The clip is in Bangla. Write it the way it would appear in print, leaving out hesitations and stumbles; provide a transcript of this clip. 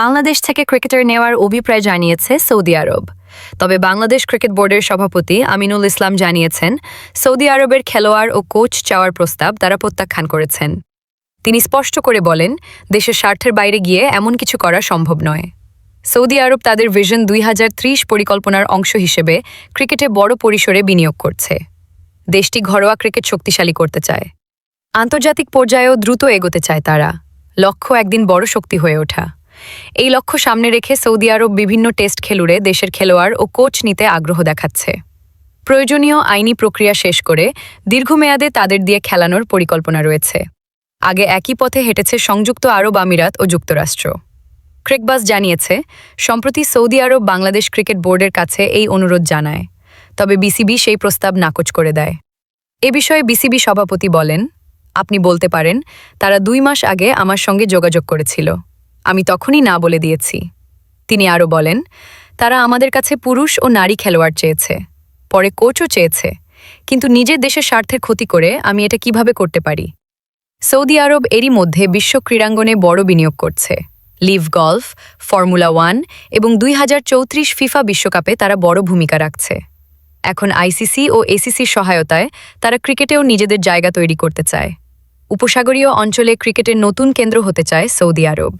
বাংলাদেশ থেকে ক্রিকেটার নেওয়ার অভিপ্রায় জানিয়েছে সৌদি আরব। তবে বাংলাদেশ ক্রিকেট বোর্ডের সভাপতি আমিনুল ইসলাম জানিয়েছেন, সৌদি আরবের খেলোয়াড় ও কোচ চাওয়ার প্রস্তাব তারা প্রত্যাখ্যান করেছেন। তিনি স্পষ্ট করে বলেন, দেশের স্বার্থের বাইরে গিয়ে এমন কিছু করা সম্ভব নয়। সৌদি আরব তাদের ভিশন 2030 পরিকল্পনার অংশ হিসেবে ক্রিকেটে বড় পরিসরে বিনিয়োগ করছে। দেশটি ঘরোয়া ক্রিকেট শক্তিশালী করতে চায়, আন্তর্জাতিক পর্যায়েও দ্রুত এগোতে চায় তারা। লক্ষ্য একদিন বড় শক্তি হয়ে ওঠা। এই লক্ষ্য সামনে রেখে সৌদি আরব বিভিন্ন টেস্ট খেলুড়ে দেশের খেলোয়াড় ও কোচ নিতে আগ্রহ দেখাচ্ছে। প্রয়োজনীয় আইনি প্রক্রিয়া শেষ করে দীর্ঘমেয়াদে তাদের দিয়ে খেলানোর পরিকল্পনা রয়েছে। আগে একই পথে হেঁটেছে সংযুক্ত আরব আমিরাত ও যুক্তরাষ্ট্র। ক্রিকবাজ জানিয়েছে, সম্প্রতি সৌদি আরব বাংলাদেশ ক্রিকেট বোর্ডের কাছে এই অনুরোধ জানায়, তবে বিসিবি সেই প্রস্তাব নাকচ করে দেয়। এ বিষয়ে বিসিবি সভাপতি বলেন, আপনি বলতে পারেন, তারা 2 মাস আগে আমার সঙ্গে যোগাযোগ করেছিল, আমি তখনই না বলে দিয়েছি। তিনি আরও বলেন, তারা আমাদের কাছে পুরুষ ও নারী খেলোয়াড় চেয়েছে, পরে কোচও চেয়েছে, কিন্তু নিজের দেশের স্বার্থের ক্ষতি করে আমি এটা কিভাবে করতে পারি। সৌদি আরব এরই মধ্যে বিশ্ব ক্রীড়াঙ্গনে বড় বিনিয়োগ করছে। লিভ গলফ, ফর্মুলা 1 এবং 2034 ফিফা বিশ্বকাপে তারা বড় ভূমিকা রাখছে। এখন আইসিসি ও এসিসির সহায়তায় তারা ক্রিকেটেও নিজেদের জায়গা তৈরি করতে চায়। উপসাগরীয় অঞ্চলে ক্রিকেটের নতুন কেন্দ্র হতে চায় সৌদি আরব।